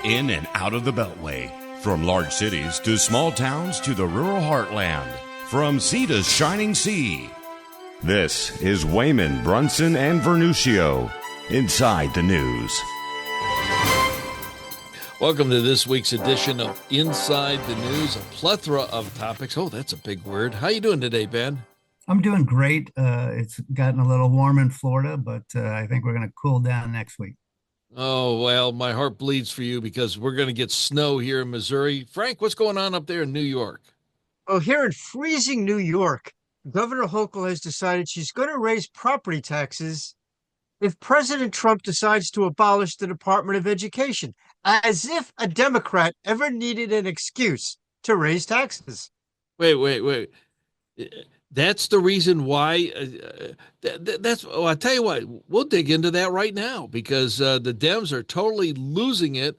In and out of the Beltway. From large cities to small towns to the rural heartland. From sea to shining sea. This is Wehman, Brunson, and Vernuccio. Inside the News. Welcome to this week's edition of Inside the News, a plethora of topics. Oh, that's a big word. How you doing today, Ben? I'm doing great. It's gotten a little warm in Florida, but I think we're going to cool down next week. Oh, well, my heart bleeds for you because we're going to get snow here in Missouri. Frank, what's going on up there in New York? Oh, here in freezing New York, Governor Hochul has decided she's going to raise property taxes if President Trump decides to abolish the Department of Education, as if a Democrat ever needed an excuse to raise taxes. Wait. That's the reason why. I'll tell you what, we'll dig into that right now because the Dems are totally losing it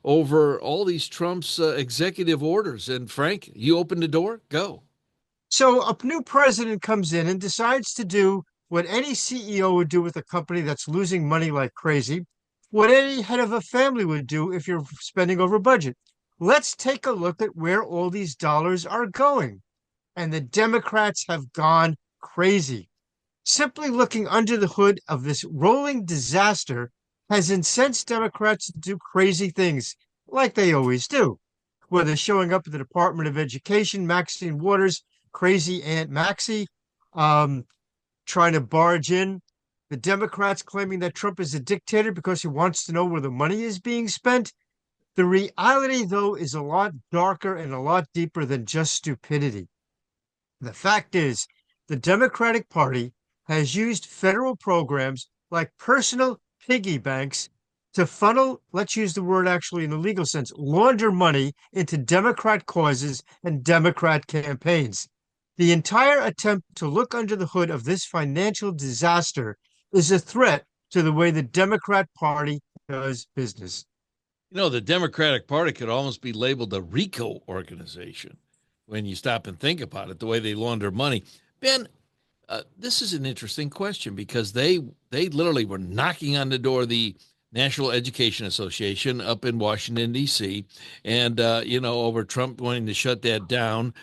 over all these Trump's executive orders. And Frank, you open the door, go. So a new president comes in and decides to do what any CEO would do with a company that's losing money like crazy, what any head of a family would do if you're spending over budget. Let's take a look at where all these dollars are going. And the Democrats have gone crazy. Simply looking under the hood of this rolling disaster has incensed Democrats to do crazy things, like they always do. Whether showing up at the Department of Education, Maxine Waters, crazy Aunt Maxie, trying to barge in, the Democrats claiming that Trump is a dictator because he wants to know where the money is being spent. The reality, though, is a lot darker and a lot deeper than just stupidity. The fact is, the Democratic Party has used federal programs like personal piggy banks to funnel, let's use the word actually in the legal sense, launder money into Democrat causes and Democrat campaigns. The entire attempt to look under the hood of this financial disaster is a threat to the way the Democrat Party does business. You know, the Democratic Party could almost be labeled a RICO organization when you stop and think about it, the way they launder money. Ben, this is an interesting question because they literally were knocking on the door of the National Education Association up in Washington, D.C., and, over Trump wanting to shut that down.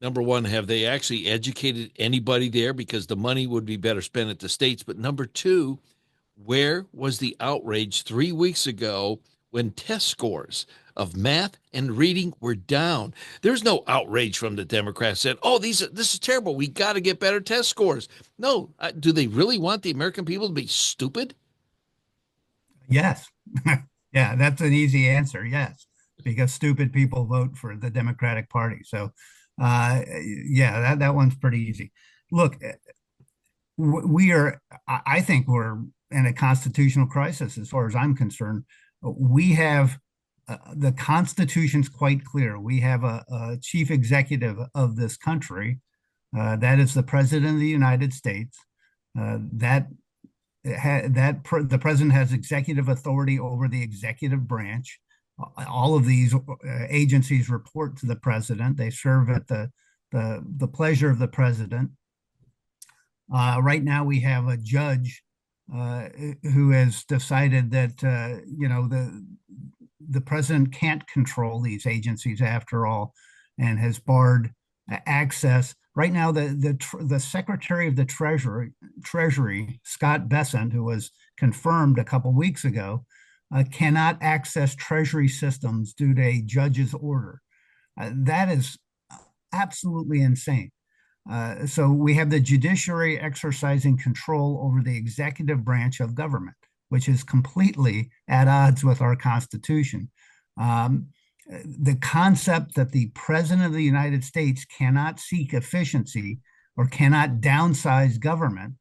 Number one, have they actually educated anybody there? Because the money would be better spent at the states. But number two, where was the outrage 3 weeks ago when test scores of math and reading were down? There's no outrage from the Democrats saying, oh, this is terrible. We got to get better test scores. No. Do they really want the American people to be stupid? Yes. Yeah, that's an easy answer. Yes, because stupid people vote for the Democratic Party. So, that one's pretty easy. Look, I think we're in a constitutional crisis as far as I'm concerned. We have the Constitution's quite clear. We have a chief executive of this country, that is the President of the United States. The president has executive authority over the executive branch. All of these agencies report to the president. They serve at the pleasure of the president. Right now, we have a judge who has decided that the president can't control these agencies after all, and has barred access. Right now, the Secretary of the Treasury, Scott Bessent, who was confirmed a couple weeks ago, cannot access Treasury systems due to a judge's order. That is absolutely insane. So we have the judiciary exercising control over the executive branch of government, which is completely at odds with our Constitution. The concept that the President of the United States cannot seek efficiency or cannot downsize government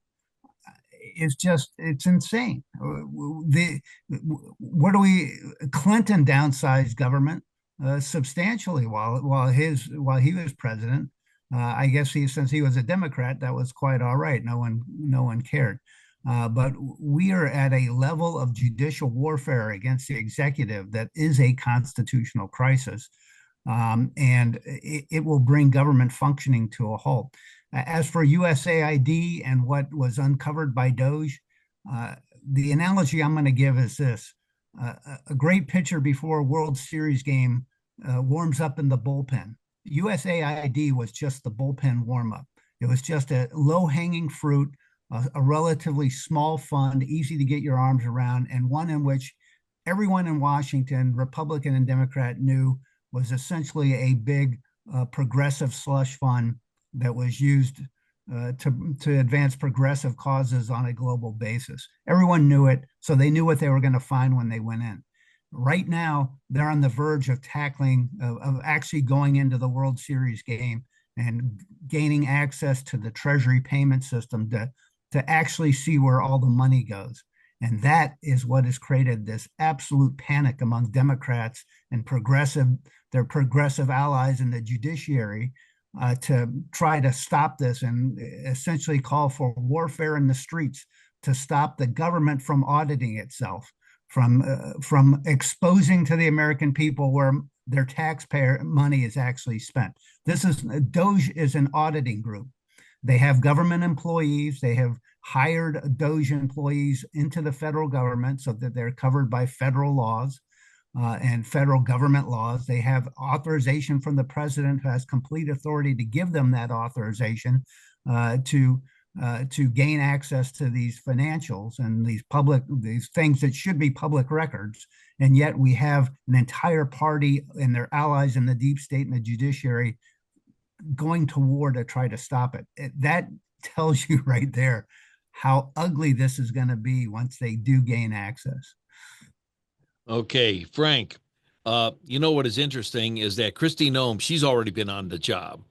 is it's insane. Clinton downsized government substantially while he was president. I guess since he was a Democrat, that was quite all right. No one cared. But we are at a level of judicial warfare against the executive that is a constitutional crisis, and it will bring government functioning to a halt. As for USAID and what was uncovered by DOJ, the analogy I'm going to give is this. a great pitcher before a World Series game warms up in the bullpen. USAID was just the bullpen warm-up. It was just a low-hanging fruit, a relatively small fund, easy to get your arms around, and one in which everyone in Washington, Republican and Democrat, knew was essentially a big progressive slush fund that was used to advance progressive causes on a global basis. Everyone knew it, so they knew what they were going to find when they went in. Right now, they're on the verge of of actually going into the World Series game and gaining access to the Treasury payment system to actually see where all the money goes. And that is what has created this absolute panic among Democrats and their progressive allies in the judiciary to try to stop this and essentially call for warfare in the streets to stop the government from auditing itself, from exposing to the American people where their taxpayer money is actually spent. DOGE is an auditing group. They have government employees. They have hired DOGE employees into the federal government so that they're covered by federal laws and federal government laws. They have authorization from the president, who has complete authority to give them that authorization to gain access to these financials and these things that should be public records. And yet we have an entire party and their allies in the deep state and the judiciary going to war to try to stop it. That tells you right there how ugly this is going to be once they do gain access. Okay, Frank, you know what is interesting is that Kristi Noem, she's already been on the job.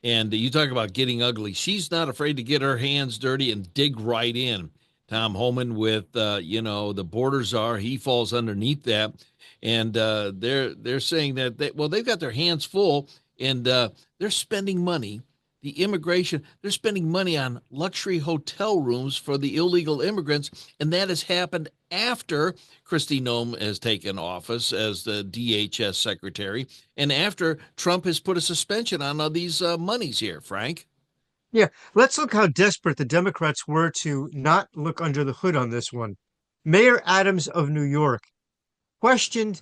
And you talk about getting ugly. She's not afraid to get her hands dirty and dig right in. Tom Homan with, the border czar, he falls underneath that. And they're saying that, they've got their hands full, and they're spending money. The immigration, they're spending money on luxury hotel rooms for the illegal immigrants, and that has happened after Kristi Noem has taken office as the DHS secretary, and after Trump has put a suspension on these monies here, Frank. Yeah, let's look how desperate the Democrats were to not look under the hood on this one. Mayor Adams of New York questioned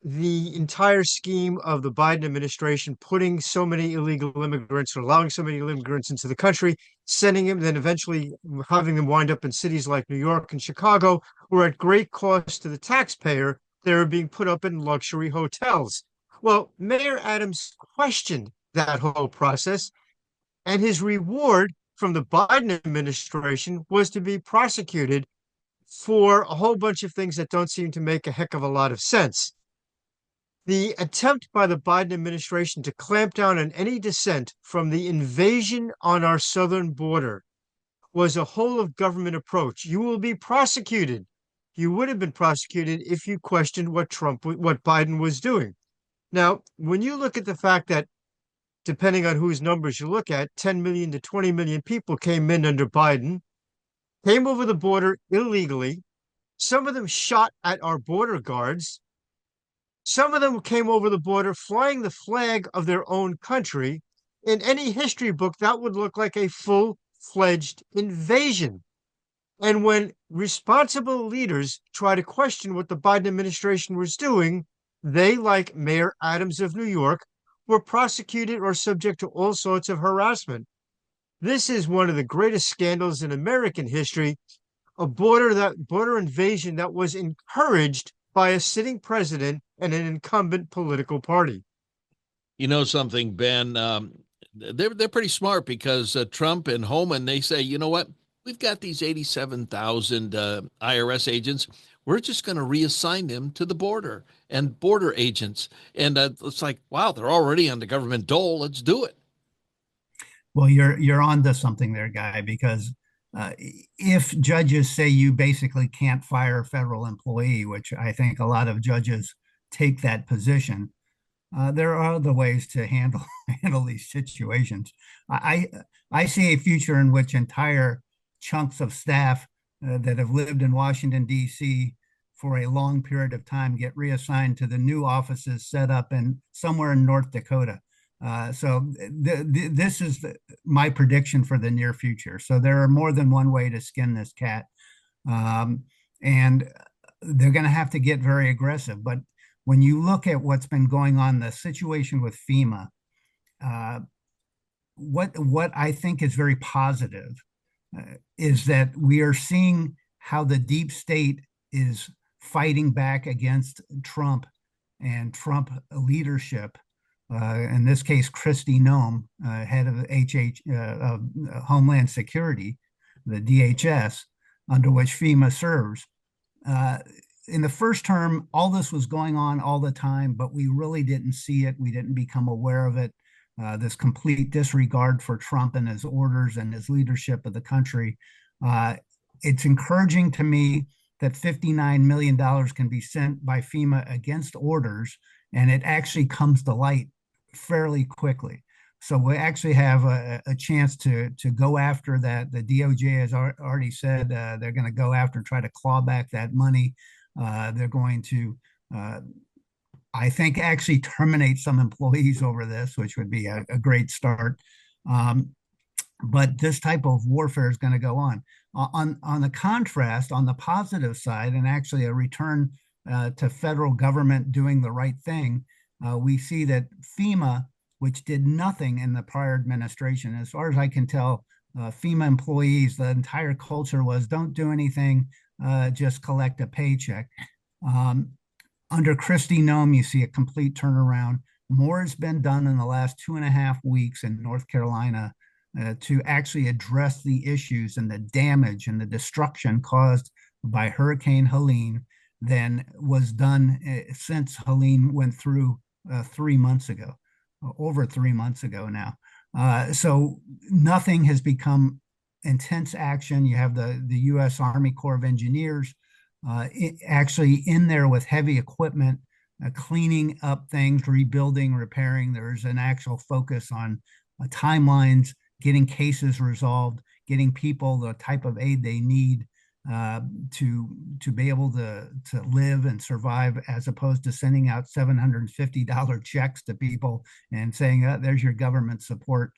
the entire scheme of the Biden administration putting so many illegal immigrants or allowing so many immigrants into the country, sending them, then eventually having them wind up in cities like New York and Chicago, where at great cost to the taxpayer, they were being put up in luxury hotels. Well, Mayor Adams questioned that whole process, and his reward from the Biden administration was to be prosecuted for a whole bunch of things that don't seem to make a heck of a lot of sense. The attempt by the Biden administration to clamp down on any dissent from the invasion on our southern border was a whole of government approach. You will be prosecuted. You would have been prosecuted if you questioned what Biden was doing. Now, when you look at the fact that, depending on whose numbers you look at, 10 million to 20 million people came in under Biden, came over the border illegally. Some of them shot at our border guards. Some of them came over the border flying the flag of their own country. In any history book, that would look like a full-fledged invasion. And when responsible leaders try to question what the Biden administration was doing, they, like Mayor Adams of New York, were prosecuted or subject to all sorts of harassment. This is one of the greatest scandals in American history, a border invasion that was encouraged by a sitting president and an incumbent political party. You know something, Ben? They're pretty smart because Trump and Homan, they say, you know what? We've got these 87,000 IRS agents. We're just going to reassign them to the border and border agents. And it's like, wow, they're already on the government dole. Let's do it. Well, you're on to something there, Guy, because if judges say you basically can't fire a federal employee, which I think a lot of judges take that position, there are other ways to handle these situations. I see a future in which entire chunks of staff that have lived in Washington, D.C. for a long period of time get reassigned to the new offices set up somewhere in North Dakota. So this is my prediction for the near future. So there are more than one way to skin this cat. And they're going to have to get very aggressive. But when you look at what's been going on, the situation with FEMA, what I think is very positive is that we are seeing how the deep state is fighting back against Trump and Trump leadership. In this case, Kristi Noem, head of Homeland Security, the DHS, under which FEMA serves. In the first term, all this was going on all the time, but we really didn't see it. We didn't become aware of it. This complete disregard for Trump and his orders and his leadership of the country. It's encouraging to me that $59 million can be sent by FEMA against orders, and it actually comes to light fairly quickly. So we actually have a chance to go after that. The DOJ has already said they're going to go after and try to claw back that money. They're going to, I think, actually terminate some employees over this, which would be a great start. But this type of warfare is going to go on. On the contrast, on the positive side, and actually a return to federal government doing the right thing, we see that FEMA, which did nothing in the prior administration, as far as I can tell, FEMA employees, the entire culture was don't do anything, just collect a paycheck. Under Kristi Noem, you see a complete turnaround. More has been done in the last 2.5 weeks in North Carolina to actually address the issues and the damage and the destruction caused by Hurricane Helene than was done since Helene went through 3 months ago, over 3 months ago now. So nothing has become intense action. You have the U.S. Army Corps of Engineers actually in there with heavy equipment, cleaning up things, rebuilding, repairing. There's an actual focus on timelines, getting cases resolved, getting people the type of aid they need to be able to live and survive, as opposed to sending out $750 checks to people and saying, there's your government support,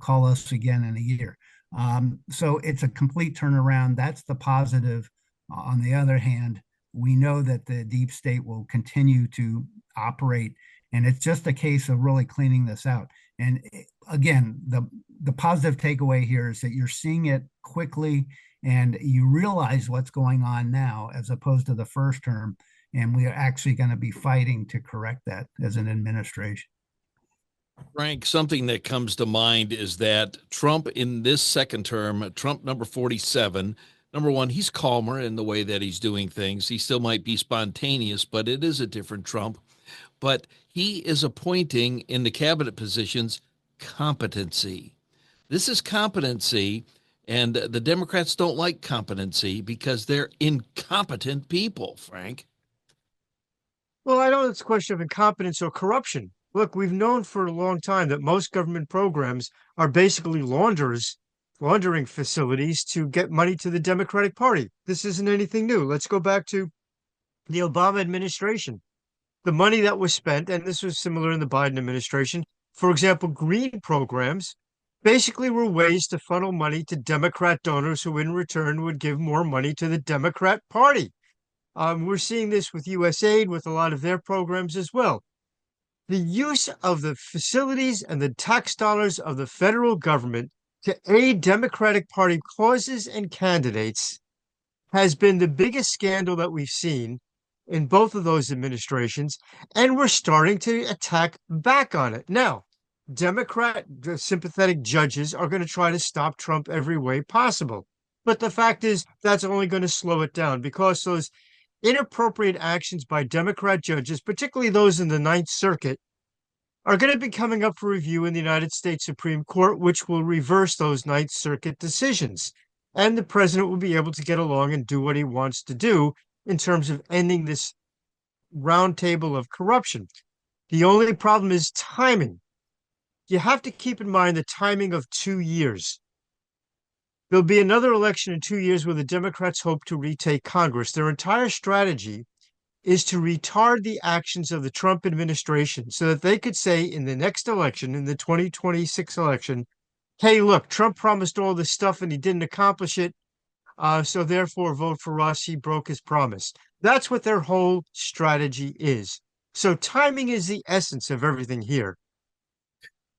call us again in a year. So it's a complete turnaround. That's the positive. On the other hand, we know that the deep state will continue to operate, and it's just a case of really cleaning this out. And again, the positive takeaway here is that you're seeing it quickly and you realize what's going on now as opposed to the first term. And we are actually going to be fighting to correct that as an administration. Frank, something that comes to mind is that Trump in this second term, Trump number 47, number one, he's calmer in the way that he's doing things. He still might be spontaneous, but it is a different Trump. But he is appointing in the cabinet positions competency. This is competency, and the Democrats don't like competency because they're incompetent people, Frank. Well, I don't know it's a question of incompetence or corruption. Look, we've known for a long time that most government programs are basically laundering facilities to get money to the Democratic Party. This isn't anything new. Let's go back to the Obama administration. The money that was spent, and this was similar in the Biden administration, for example, green programs basically were ways to funnel money to Democrat donors who in return would give more money to the Democrat Party. We're seeing this with USAID, with a lot of their programs as well. The use of the facilities and the tax dollars of the federal government to aid Democratic Party causes and candidates has been the biggest scandal that we've seen in both of those administrations, and we're starting to attack back on it. Now, Democrat sympathetic judges are going to try to stop Trump every way possible. But the fact is, that's only going to slow it down, because those inappropriate actions by Democrat judges, particularly those in the Ninth Circuit, are going to be coming up for review in the United States Supreme Court, which will reverse those Ninth Circuit decisions. And the president will be able to get along and do what he wants to do in terms of ending this roundtable of corruption. The only problem is timing. You have to keep in mind the timing of 2 years. There'll be another election in 2 years where the Democrats hope to retake Congress. Their entire strategy is to retard the actions of the Trump administration so that they could say in the next election, in the 2026 election, hey, look, Trump promised all this stuff and he didn't accomplish it. So therefore, vote for Ross. He broke his promise. That's what their whole strategy is. So timing is the essence of everything here.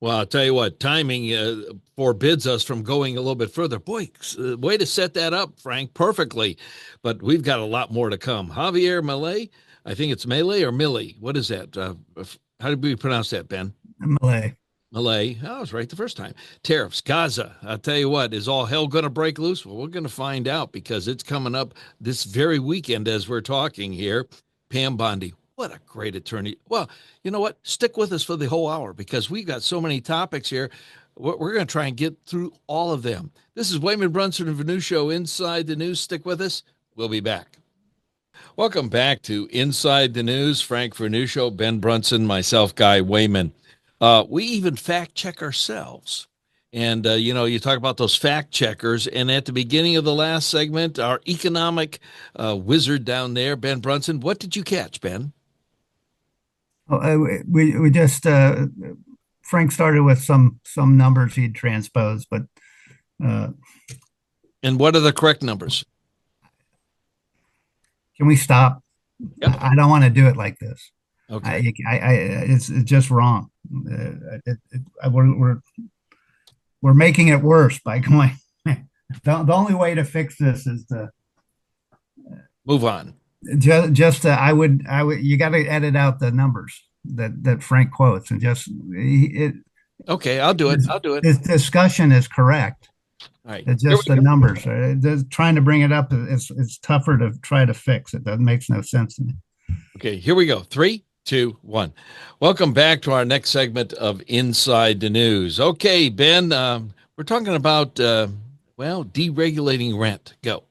Well, I'll tell you what, timing forbids us from going a little bit further. Boy, way to set that up, Frank, perfectly. But we've got a lot more to come. Javier Milei, I think it's Milei or Millie. What is that? How did we pronounce that, Ben? Malay. Malay. Oh, I was right the first time. Tariffs, Gaza. I'll tell you what, is all hell going to break loose? Well, we're going to find out because it's coming up this very weekend as we're talking here. Pam Bondi, what a great attorney. Well, you know what? Stick with us for the whole hour because we've got so many topics here. We're going to try and get through all of them. This is Wehman, Brunson, and Vernuccio Inside the News. Stick with us. We'll be back. Welcome back to Inside the News. Frank Vernuccio, Ben Brunson, myself, Guy Wehman. We even fact check ourselves. And, you talk about those fact checkers. And at the beginning of the last segment, our economic wizard down there, Ben Brunson, what did you catch, Ben? We just Frank started with some numbers he'd transposed, but and what are the correct numbers? Can we stop? Yep. I don't want to do it like this. Okay. It's just wrong. We're making it worse by going. The only way to fix this is to move on. I would you got to edit out the numbers that Frank quotes and just it. Okay, I'll do it. His discussion is correct. All right. It's just the numbers. Trying to bring it up it's tougher to try to fix it. That makes no sense to me. Okay, here we go. 3, 2, 1. Welcome back to our next segment of Inside the News. Okay, Ben, we're talking about deregulating rent. Go.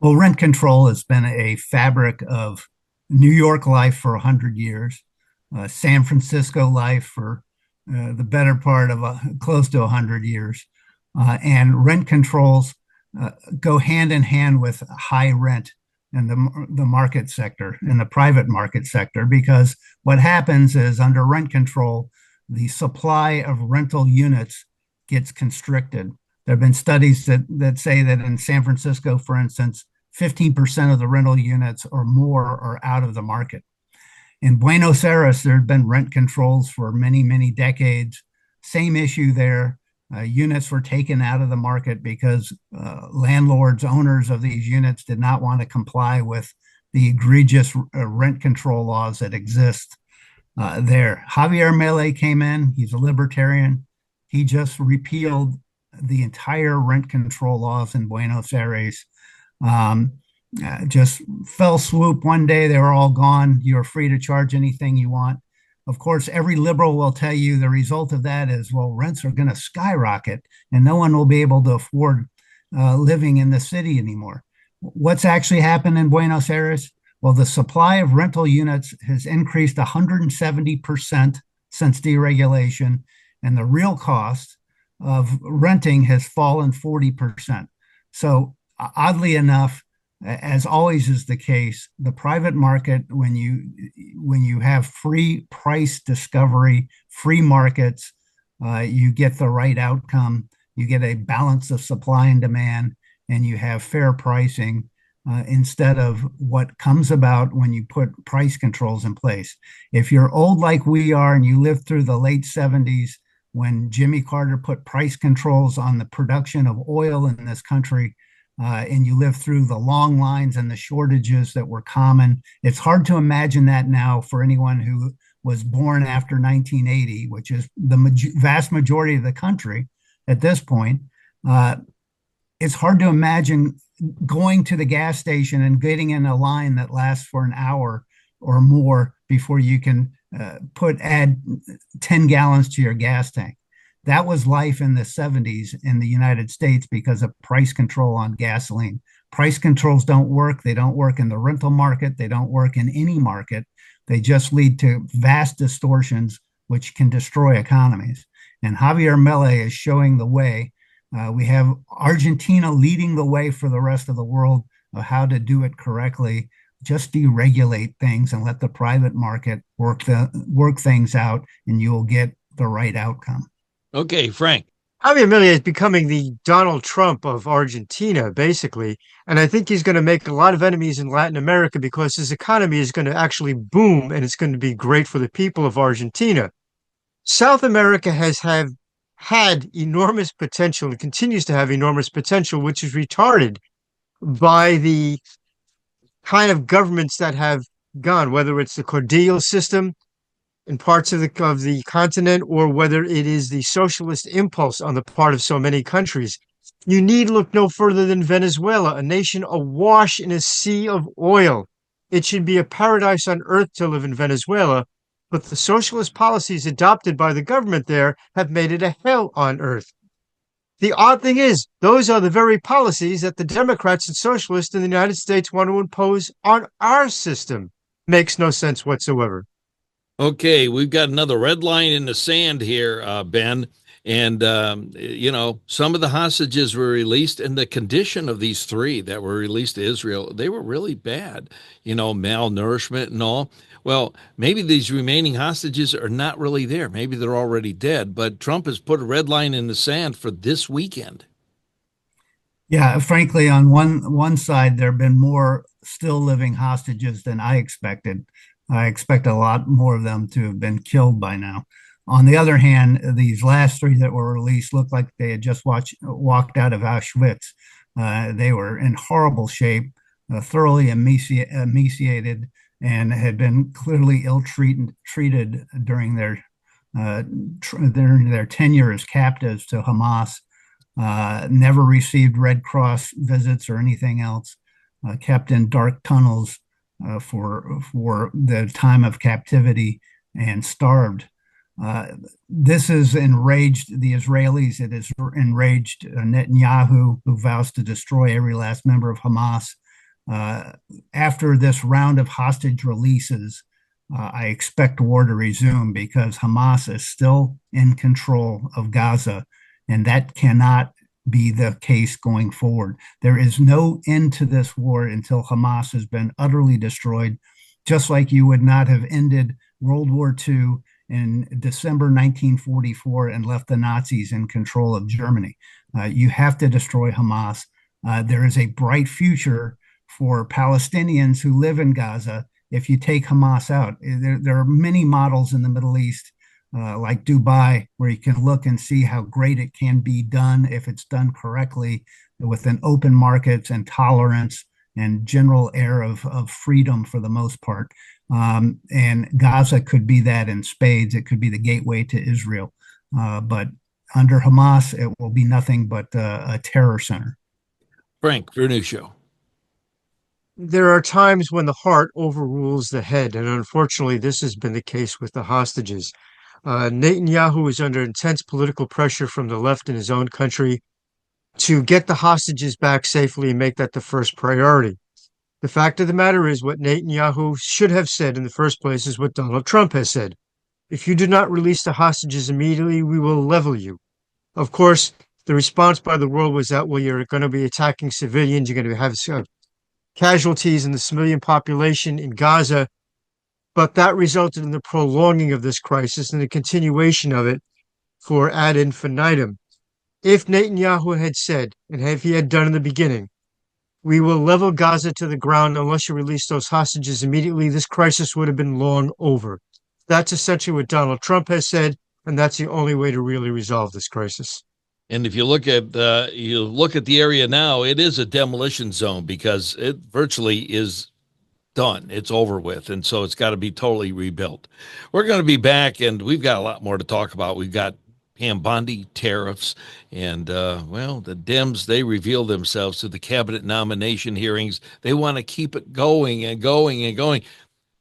Well, rent control has been a fabric of New York life for 100 years, San Francisco life for the better part of close to 100 years. And rent controls go hand in hand with high rent in the market sector, in the private market sector, because what happens is under rent control, the supply of rental units gets constricted. There have been studies that say that in San Francisco, for instance, 15% of the rental units or more are out of the market. In Buenos Aires, there have been rent controls for many, many decades. Same issue there. Units were taken out of the market because landlords, owners of these units did not want to comply with the egregious rent control laws that exist there. Javier Milei came in. He's a libertarian. He just repealed the entire rent control laws in Buenos Aires. Just fell swoop one day, they were all gone. You're free to charge anything you want. Of course, every liberal will tell you the result of that is, well, rents are going to skyrocket and no one will be able to afford living in the city anymore. What's actually happened in Buenos Aires? Well, the supply of rental units has increased 170% since deregulation, and the real cost of renting has fallen 40%. So oddly enough, as always is the case, the private market, when you have free price discovery, free markets, you get the right outcome. You get a balance of supply and demand, and you have fair pricing instead of what comes about when you put price controls in place. If you're old like we are and you lived through the late 70s when Jimmy Carter put price controls on the production of oil in this country, and you live through the long lines and the shortages that were common. It's hard to imagine that now for anyone who was born after 1980, which is the vast majority of the country at this point. It's hard to imagine going to the gas station and getting in a line that lasts for an hour or more before you can add 10 gallons to your gas tank. That was life in the 70s in the United States because of price control on gasoline. Price controls don't work. They don't work in the rental market. They don't work in any market. They just lead to vast distortions, which can destroy economies. And Javier Milei is showing the way. We have Argentina leading the way for the rest of the world of how to do it correctly. Just deregulate things and let the private market work things out, and you will get the right outcome. Okay, Frank, Javier Milei is becoming the Donald Trump of Argentina, basically. And I think he's going to make a lot of enemies in Latin America because his economy is going to actually boom and it's going to be great for the people of Argentina. South America has had enormous potential and continues to have enormous potential, which is retarded by the kind of governments that have gone, whether it's the Cordillera system in parts of the continent, or whether it is the socialist impulse on the part of so many countries. You need look no further than Venezuela, a nation awash in a sea of oil. It should be a paradise on earth to live in Venezuela, but the socialist policies adopted by the government there have made it a hell on earth. The odd thing is, those are the very policies that the Democrats and socialists in the United States want to impose on our system. Makes no sense whatsoever. Okay, we've got another red line in the sand here, Ben. And, some of the hostages were released, and the condition of these three that were released to Israel, they were really bad, malnourishment and all. Well, maybe these remaining hostages are not really there. Maybe they're already dead, but Trump has put a red line in the sand for this weekend. Yeah, frankly, on one side, there have been more still living hostages than I expected. I expect a lot more of them to have been killed by now. On the other hand, these last three that were released looked like they had just walked out of Auschwitz. They were in horrible shape, thoroughly emaciated, and had been clearly ill-treated during their tenure as captives to Hamas. Never received Red Cross visits or anything else. Kept in dark tunnels for the time of captivity and starved. This has enraged the Israelis. It has enraged Netanyahu, who vows to destroy every last member of Hamas. After this round of hostage releases, I expect war to resume because Hamas is still in control of Gaza, and that cannot be the case going forward. There is no end to this war until Hamas has been utterly destroyed, just like you would not have ended World War II in December 1944 and left the Nazis in control of Germany. You have to destroy Hamas. There is a bright future for Palestinians who live in Gaza if you take Hamas out. There are many models in the Middle East like Dubai, where you can look and see how great it can be done if it's done correctly with an open markets and tolerance and general air of freedom for the most part. And Gaza could be that in spades. It could be the gateway to Israel. But under Hamas, it will be nothing but a terror center. Frank Vernuccio. There are times when the heart overrules the head, and unfortunately, this has been the case with the hostages. Netanyahu is under intense political pressure from the left in his own country to get the hostages back safely and make that the first priority. The fact of the matter is, what Netanyahu should have said in the first place is what Donald Trump has said. If you do not release the hostages immediately, we will level you. Of course, the response by the world was that, well, you're going to be attacking civilians, you're going to have casualties in the civilian population in Gaza. But that resulted in the prolonging of this crisis and the continuation of it for ad infinitum. If Netanyahu had said, and if he had done in the beginning, we will level Gaza to the ground unless you release those hostages immediately, this crisis would have been long over. That's essentially what Donald Trump has said, and that's the only way to really resolve this crisis. And if you look at the area now, it is a demolition zone because it virtually is done. It's over with. And so it's got to be totally rebuilt. We're going to be back, and we've got a lot more to talk about. We've got Pam Bondi, tariffs, and, the Dems, they reveal themselves to the cabinet nomination hearings. They want to keep it going and going and going.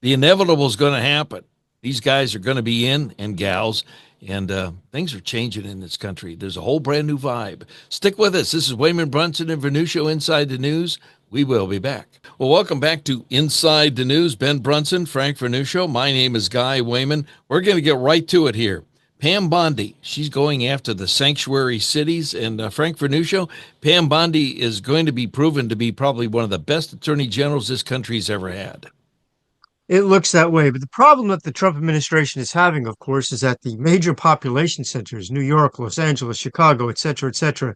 The inevitable is going to happen. These guys are going to be in, and gals, and things are changing in this country. There's a whole brand new vibe. Stick with us. This is Wehman, Brunson, and Vernuccio Inside the News. We will be back. Well, welcome back to Inside the News. Ben Brunson, Frank Vernuccio. My name is Guy Wehman. We're going to get right to it here. Pam Bondi, she's going after the sanctuary cities. And Frank Vernuccio, Pam Bondi is going to be proven to be probably one of the best attorney generals this country's ever had. It looks that way. But the problem that the Trump administration is having, of course, is that the major population centers, New York, Los Angeles, Chicago, et cetera,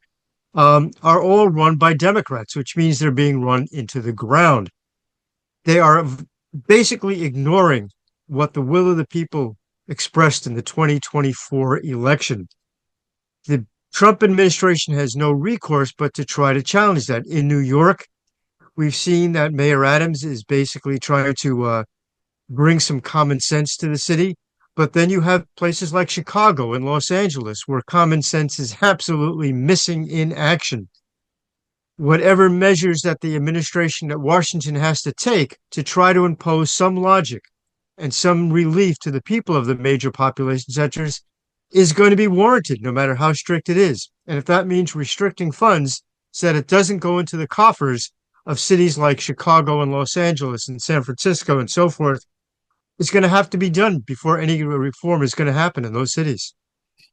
are all run by Democrats, which means they're being run into the ground. They are basically ignoring what the will of the people expressed in the 2024 election. The Trump administration has no recourse but to try to challenge that. In New York, we've seen that Mayor Adams is basically trying to bring some common sense to the city. But then you have places like Chicago and Los Angeles where common sense is absolutely missing in action. Whatever measures that the administration at Washington has to take to try to impose some logic and some relief to the people of the major population centers is going to be warranted, no matter how strict it is. And if that means restricting funds so that it doesn't go into the coffers of cities like Chicago and Los Angeles and San Francisco and so forth, it's going to have to be done before any reform is going to happen in those cities.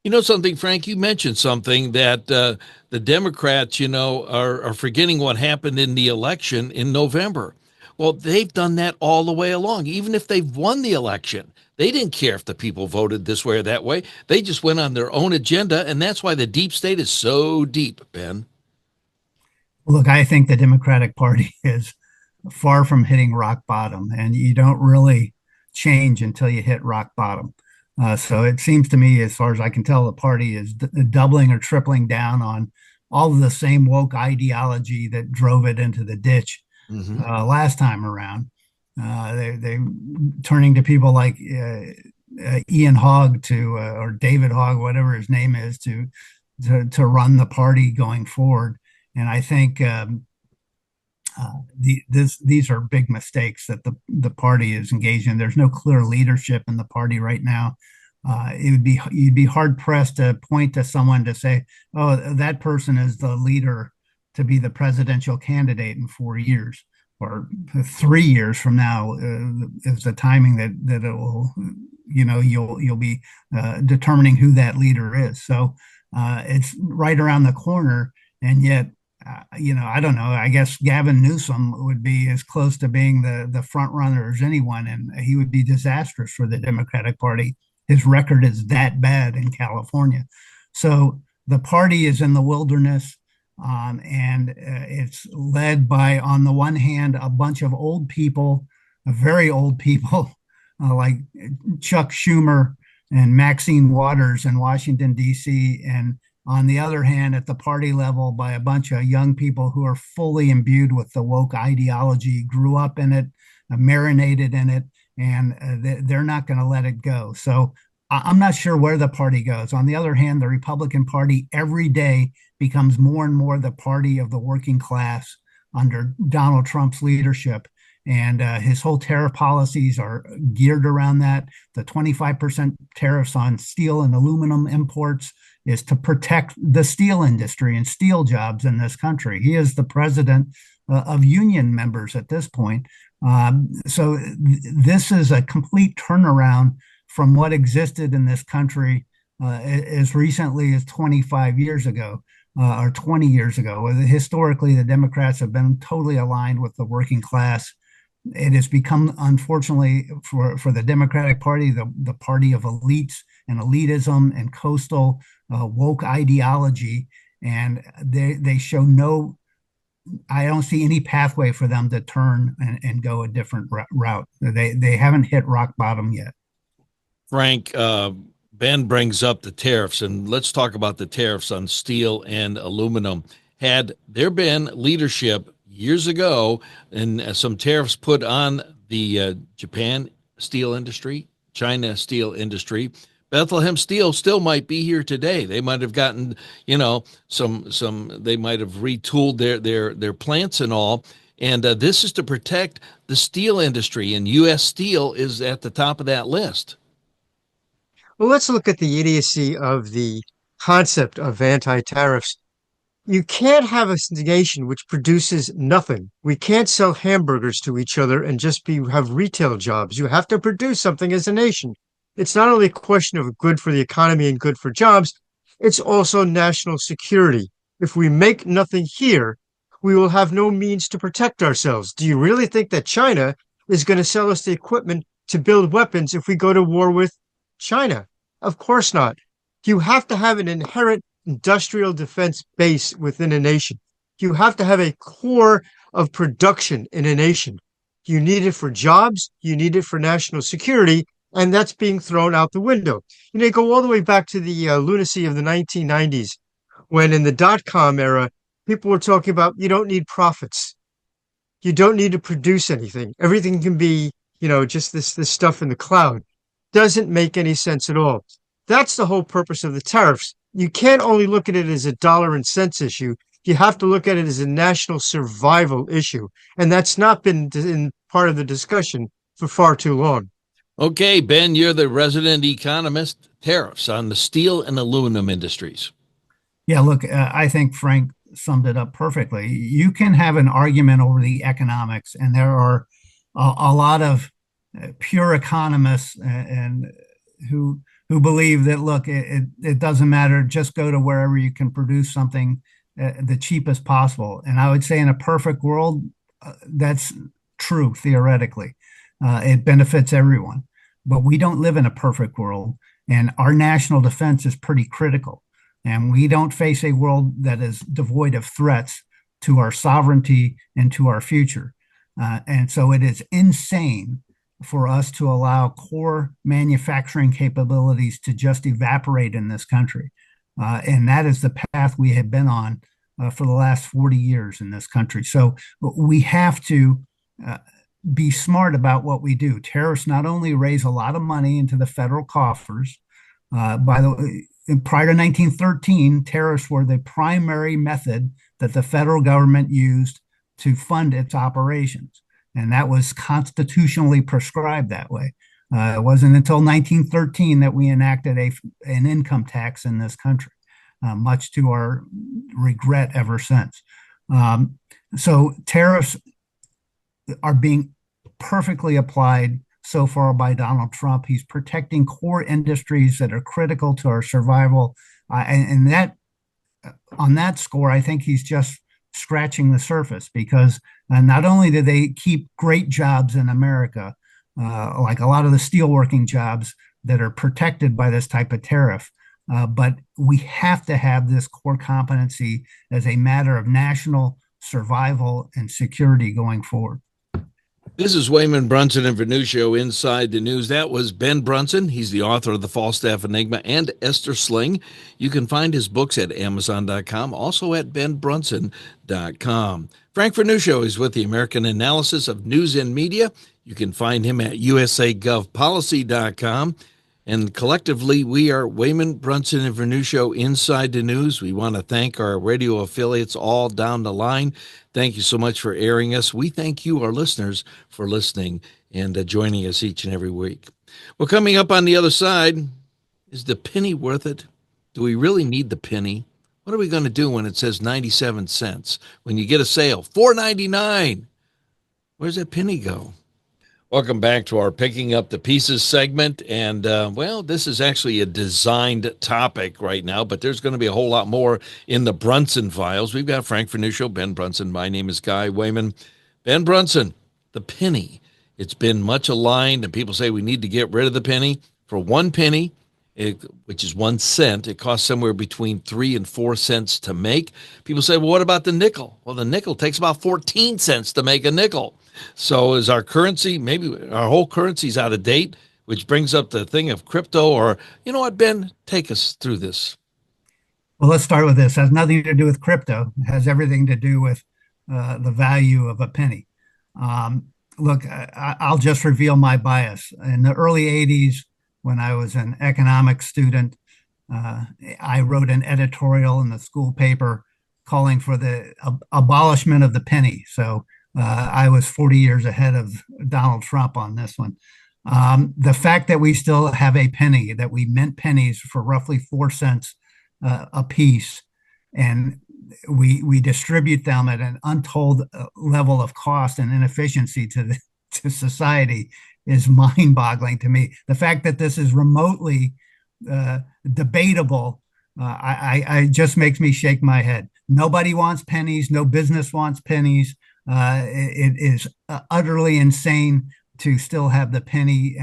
You know something, Frank, you mentioned something that the Democrats, are forgetting what happened in the election in November. Well, they've done that all the way along. Even if they've won the election, they didn't care if the people voted this way or that way. They just went on their own agenda, and that's why the deep state is so deep, Ben. Look, I think the Democratic Party is far from hitting rock bottom, and you don't really change until you hit rock bottom. So it seems to me, as far as I can tell, the party is doubling or tripling down on all of the same woke ideology that drove it into the ditch last time around. They turning to people like Ian Hogg or David Hogg, whatever his name is, to run the party going forward. And I think these are big mistakes that the party is engaged in. There's no clear leadership in the party right now. You'd be hard pressed to point to someone to say, "Oh, that person is the leader to be the presidential candidate in 4 years or 3 years from now." Is the timing that it will, you'll be determining who that leader is. So it's right around the corner, and yet. I don't know. I guess Gavin Newsom would be as close to being the front runner as anyone, and he would be disastrous for the Democratic Party. His record is that bad in California. So the party is in the wilderness, and it's led by, on the one hand, a bunch of old people, very old people, like Chuck Schumer and Maxine Waters in Washington, D.C., and on the other hand, at the party level, by a bunch of young people who are fully imbued with the woke ideology, grew up in it, marinated in it, and they're not going to let it go. So I'm not sure where the party goes. On the other hand, the Republican Party every day becomes more and more the party of the working class under Donald Trump's leadership. And his whole tariff policies are geared around that. The 25% tariffs on steel and aluminum imports is to protect the steel industry and steel jobs in this country. He is the president of union members at this point. So this is a complete turnaround from what existed in this country as recently as 25 years ago or 20 years ago. Historically, the Democrats have been totally aligned with the working class. It has become, unfortunately, for the Democratic Party, the party of elites and elitism and coastal woke ideology. And they show I don't see any pathway for them to turn and go a different route. They haven't hit rock bottom yet. Frank, Ben brings up the tariffs, and let's talk about the tariffs on steel and aluminum. Had there been leadership years ago and some tariffs put on the Japan steel industry, China steel industry, Bethlehem Steel still might be here today. They might have gotten, some they might have retooled their plants and all. And this is to protect the steel industry, and U.S. Steel is at the top of that list. Well, let's look at the idiocy of the concept of anti-tariffs. You can't have a nation which produces nothing. We can't sell hamburgers to each other and just have retail jobs. You have to produce something as a nation. It's not only a question of good for the economy and good for jobs, it's also national security. If we make nothing here, we will have no means to protect ourselves. Do you really think that China is going to sell us the equipment to build weapons if we go to war with China. Of course not. You have to have an inherent industrial defense base within a nation. You have to have a core of production in a nation. You need it for jobs, you need it for national security, and that's being thrown out the window. You go all the way back to the lunacy of the 1990s, when in the dot-com era, people were talking about you don't need profits. You don't need to produce anything. Everything can be, just this stuff in the cloud. Doesn't make any sense at all. That's the whole purpose of the tariffs. You can't only look at it as a dollar and cents issue. You have to look at it as a national survival issue. And that's not been in part of the discussion for far too long. Okay, Ben, you're the resident economist. Tariffs on the steel and aluminum industries. Yeah, look, I think Frank summed it up perfectly. You can have an argument over the economics, and there are a lot of pure economists and who believe that, look, it doesn't matter, just go to wherever you can produce something the cheapest possible. And I would say in a perfect world, that's true theoretically. It benefits everyone. But we don't live in a perfect world, and our national defense is pretty critical. And we don't face a world that is devoid of threats to our sovereignty and to our future. And so it is insane for us to allow core manufacturing capabilities to just evaporate in this country. And that is the path we have been on for the last 40 years in this country. So we have to be smart about what we do. Tariffs not only raise a lot of money into the federal coffers, by the way, prior to 1913, tariffs were the primary method that the federal government used to fund its operations. And that was constitutionally prescribed that way. It wasn't until 1913 that we enacted an income tax in this country, much to our regret ever since. So tariffs are being perfectly applied so far by Donald Trump. He's protecting core industries that are critical to our survival. And that, on that score, I think he's just scratching the surface, because not only do they keep great jobs in America, like a lot of the steelworking jobs that are protected by this type of tariff, but we have to have this core competency as a matter of national survival and security going forward. This is Wehman, Brunson, and Vernuccio Inside the News. That was Ben Brunson. He's the author of The Falstaff Enigma and Esther Sling. You can find his books at Amazon.com, also at BenBrunson.com. Frank Vernuccio is with the American Analysis of News and Media. You can find him at USAGovPolicy.com. And collectively, we are Wehman, Brunson, and Vernuccio Inside the News. We want to thank our radio affiliates all down the line. Thank you so much for airing us. We thank you, our listeners, for listening and joining us each and every week. Well, coming up on the other side, is the penny worth it? Do we really need the penny? What are we going to do when it says 97 cents? When you get a sale, $4.99. Where's that penny go? Welcome back to our Picking Up the Pieces segment. And, this is actually a designed topic right now, but there's going to be a whole lot more in the Brunson files. We've got Frank Vernuccio, Ben Brunson. My name is Guy Wehman. Ben Brunson, the penny. It's been much aligned, and people say we need to get rid of the penny. For 1 penny, which is 1 cent, it costs somewhere between 3 and 4 cents to make. People say, well, what about the nickel? Well, the nickel takes about 14 cents to make a nickel. So is our currency, maybe our whole currency's out of date, which brings up the thing of crypto, or, you know what, Ben, take us through this. Well, let's start with this. It has nothing to do with crypto. It has everything to do with the value of a penny. Look, I'll just reveal my bias. In the early 80s, when I was an economics student, I wrote an editorial in the school paper calling for the abolishment of the penny. So I was 40 years ahead of Donald Trump on this one. The fact that we still have a penny, that we mint pennies for roughly 4 cents a piece, and we distribute them at an untold level of cost and inefficiency to society, is mind-boggling to me. The fact that this is remotely debatable, I just makes me shake my head. Nobody wants pennies. No business wants pennies. It is utterly insane to still have the penny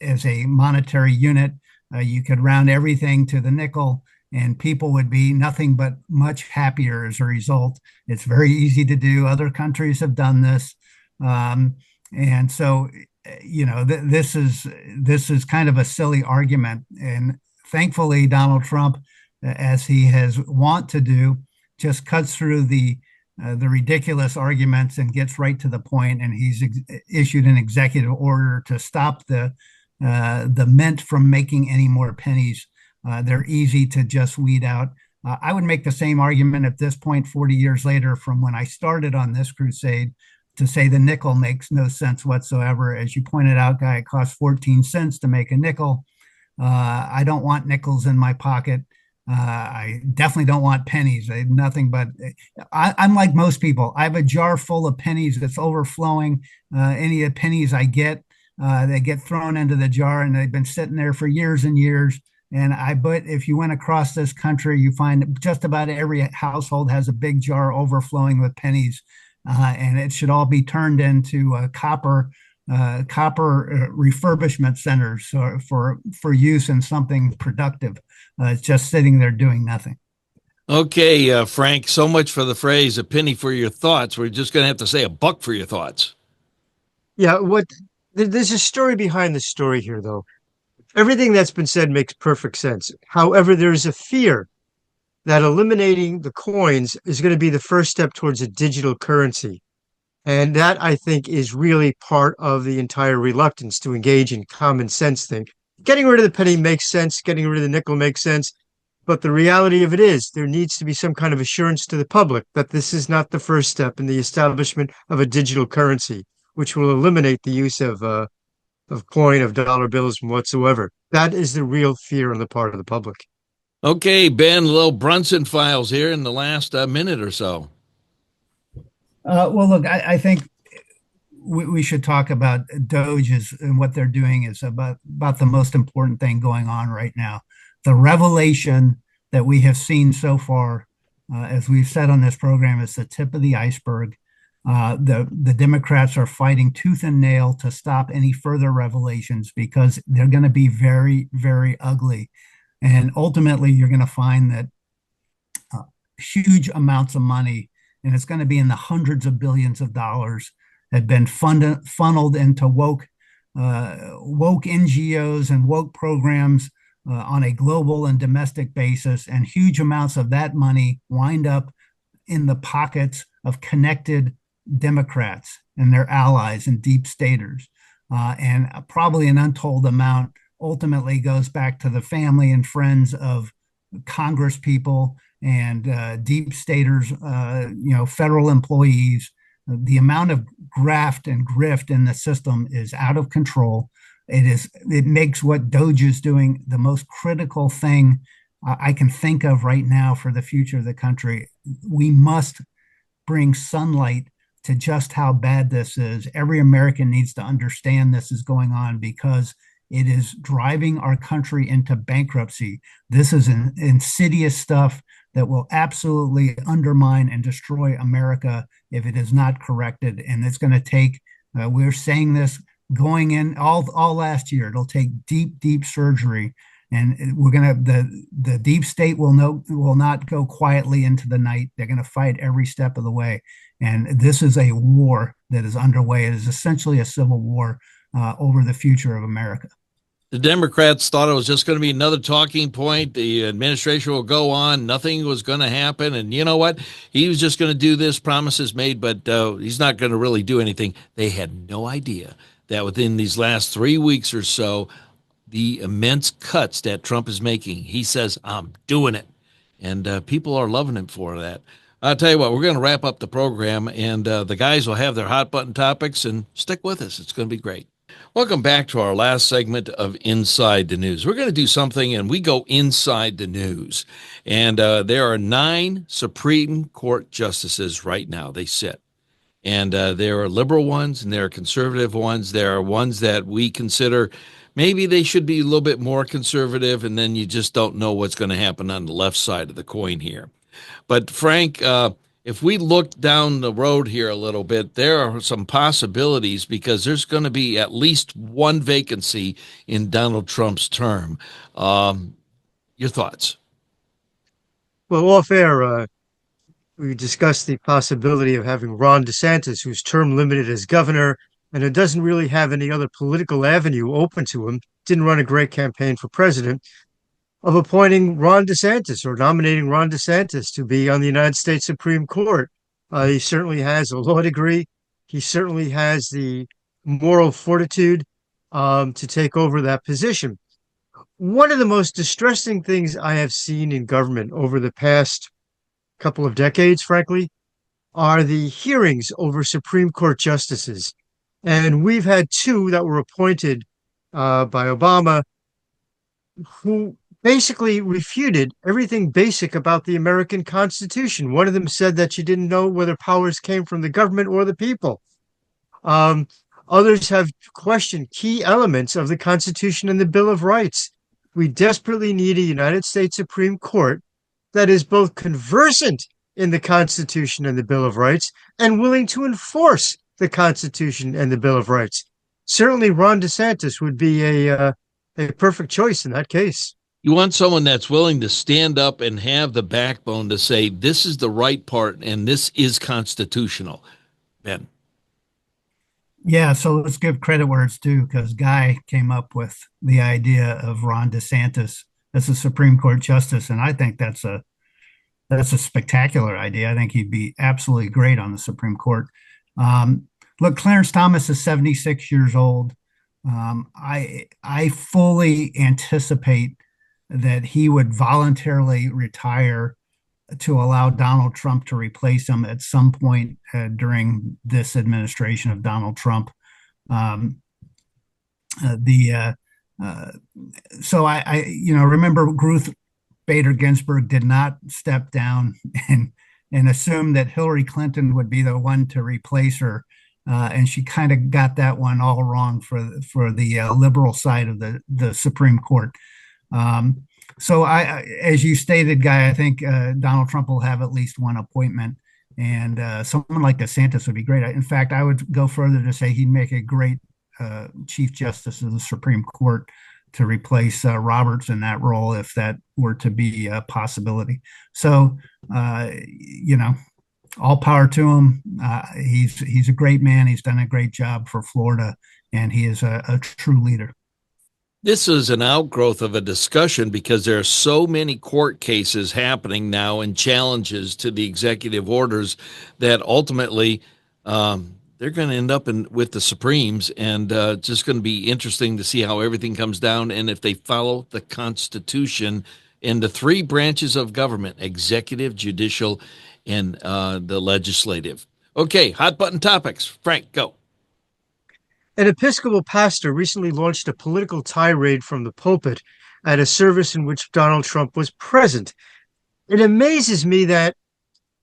as a monetary unit. You could round everything to the nickel, and people would be nothing but much happier as a result. It's very easy to do. Other countries have done this. And so, this is kind of a silly argument. And thankfully, Donald Trump, as he has want to do, just cuts through the ridiculous arguments and gets right to the point. And he's issued an executive order to stop the mint from making any more pennies. They're easy to just weed out. I would make the same argument at this point, 40 years later, from when I started on this crusade, to say the nickel makes no sense whatsoever. As you pointed out, Guy, it costs 14 cents to make a nickel. I don't want nickels in my pocket. I definitely don't want pennies. I have nothing but, I'm like most people. I have a jar full of pennies that's overflowing. Any of the pennies I get, they get thrown into the jar, and they've been sitting there for years and years. And I bet if you went across this country, you find just about every household has a big jar overflowing with pennies. And it should all be turned into copper refurbishment centers for use in something productive. It's just sitting there doing nothing. Okay, Frank, so much for the phrase "a penny for your thoughts." We're just going to have to say a buck for your thoughts. Yeah, there's a story behind the story here, though. Everything that's been said makes perfect sense. However, there's a fear that eliminating the coins is going to be the first step towards a digital currency. And that, I think, is really part of the entire reluctance to engage in common sense thing. Getting rid of the penny makes sense. Getting rid of the nickel makes sense. But the reality of it is there needs to be some kind of assurance to the public that this is not the first step in the establishment of a digital currency, which will eliminate the use of coin, of dollar bills whatsoever. That is the real fear on the part of the public. Okay, Ben, little Brunson files here in the last minute or so. Well, look, I think we should talk about Doges, and what they're doing is about the most important thing going on right now. The revelation that we have seen so far, as we've said on this program, is the tip of the iceberg. The Democrats are fighting tooth and nail to stop any further revelations, because they're going to be very, very ugly. And ultimately, you're going to find that huge amounts of money, and it's going to be in the hundreds of billions of dollars, have been funneled into woke NGOs and woke programs on a global and domestic basis. And huge amounts of that money wind up in the pockets of connected Democrats and their allies and deep staters. And probably an untold amount ultimately goes back to the family and friends of Congress people and deep staters, federal employees. The amount of graft and grift in the system is out of control. It makes what Doge is doing the most critical thing I can think of right now for the future of the country. We must bring sunlight to just how bad this is. Every American needs to understand this is going on, because it is driving our country into bankruptcy. This is insidious stuff that will absolutely undermine and destroy America if it is not corrected. And it's going to take, we're saying this going in all last year, it'll take deep, deep surgery. And we're going to, the deep state will not go quietly into the night. They're going to fight every step of the way. And this is a war that is underway. It is essentially a civil war over the future of America. The Democrats thought it was just going to be another talking point. The administration will go on. Nothing was going to happen. And you know what? He was just going to do this, promises made, but he's not going to really do anything. They had no idea that within these last 3 weeks or so, the immense cuts that Trump is making, he says, I'm doing it. And people are loving him for that. I'll tell you what, we're going to wrap up the program, and the guys will have their hot button topics, and stick with us. It's going to be great. Welcome back to our last segment of Inside the News. We're going to do something, and we go inside the news. And there are 9 Supreme Court justices right now. They sit. And there are liberal ones, and there are conservative ones. There are ones that we consider maybe they should be a little bit more conservative, and then you just don't know what's going to happen on the left side of the coin here. But Frank, if we look down the road here a little bit, there are some possibilities because there's going to be at least one vacancy in Donald Trump's term. Your thoughts? Well, off air, we discussed the possibility of having Ron DeSantis, who's term limited as governor and who doesn't really have any other political avenue open to him, didn't run a great campaign for president, of appointing Ron DeSantis or nominating Ron DeSantis to be on the United States Supreme Court. He certainly has a law degree. He certainly has the moral fortitude to take over that position. One of the most distressing things I have seen in government over the past couple of decades, frankly, are the hearings over Supreme Court justices. And we've had two that were appointed by Obama who basically refuted everything basic about the American Constitution. One of them said that she didn't know whether powers came from the government or the people. Others have questioned key elements of the Constitution and the Bill of Rights. We desperately need a United States Supreme Court that is both conversant in the Constitution and the Bill of Rights and willing to enforce the Constitution and the Bill of Rights. Certainly, Ron DeSantis would be a perfect choice in that case. You want someone that's willing to stand up and have the backbone to say, this is the right part and this is constitutional. Ben. Yeah, so let's give credit where it's due, because Guy came up with the idea of Ron DeSantis as a Supreme Court justice, and I think that's a spectacular idea. I think he'd be absolutely great on the Supreme Court. Look, Clarence Thomas is 76 years old. I fully anticipate that he would voluntarily retire to allow Donald Trump to replace him at some point during this administration of Donald Trump. So I remember Ruth Bader Ginsburg did not step down and assume that Hillary Clinton would be the one to replace her. And she kind of got that one all wrong for the liberal side of the Supreme Court. So as you stated, Guy, I think Donald Trump will have at least one appointment, and someone like DeSantis would be great. In fact, I would go further to say he'd make a great Chief Justice of the Supreme Court to replace Roberts in that role if that were to be a possibility. So, all power to him. He's a great man. He's done a great job for Florida, and he is a true leader. This is an outgrowth of a discussion because there are so many court cases happening now and challenges to the executive orders that ultimately they're going to end up with the Supremes, and it's just going to be interesting to see how everything comes down and if they follow the Constitution in the three branches of government: executive, judicial, and the legislative. Okay, hot button topics. Frank, go. An Episcopal pastor recently launched a political tirade from the pulpit at a service in which Donald Trump was present. It amazes me that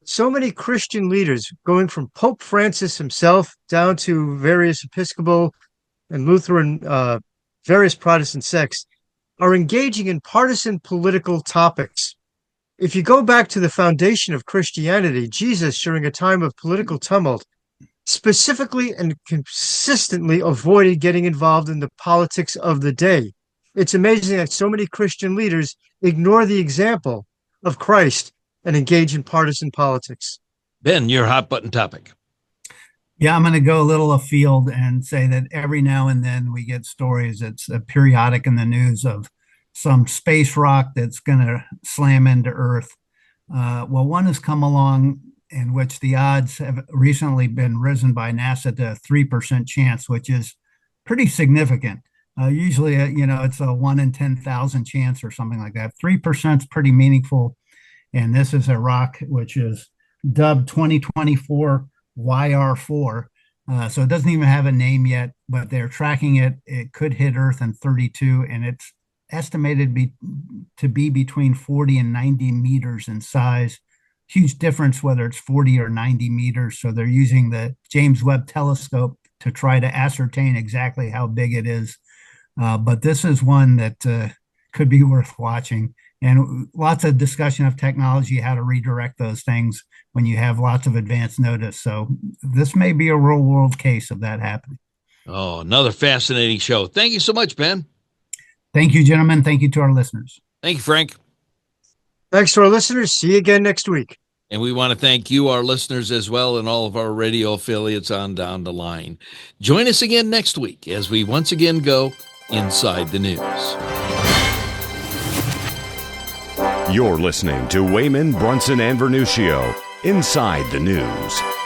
so many Christian leaders, going from Pope Francis himself down to various Episcopal and Lutheran, various Protestant sects, are engaging in partisan political topics. If you go back to the foundation of Christianity, Jesus, during a time of political tumult, specifically and consistently avoided getting involved in the politics of the day. It's amazing that so many Christian leaders ignore the example of Christ and engage in partisan politics. Ben, your hot button topic. Yeah, I'm going to go a little afield and say that every now and then we get stories. It's periodic in the news of some space rock that's going to slam into Earth. Well, one has come along in which the odds have recently been risen by NASA to a 3% chance, which is pretty significant. Usually, it's a 1 in 10,000 chance or something like that. 3% is pretty meaningful. And this is a rock which is dubbed 2024 YR4. So it doesn't even have a name yet, but they're tracking it. It could hit Earth in 32, and it's estimated to be between 40 and 90 meters in size. Huge difference whether it's 40 or 90 meters. So they're using the James Webb telescope to try to ascertain exactly how big it is. But this is one that could be worth watching. and lots of discussion of technology, how to redirect those things when you have lots of advance notice. So this may be a real world case of that happening. Oh, another fascinating show. Thank you so much, Ben. Thank you, gentlemen. Thank you to our listeners. Thank you, Frank. Thanks to our listeners. See you again next week. And we want to thank you, our listeners, as well, and all of our radio affiliates on down the line. Join us again next week as we once again go inside the news. You're listening to Wehman, Brunson, and Vernuccio, Inside the News.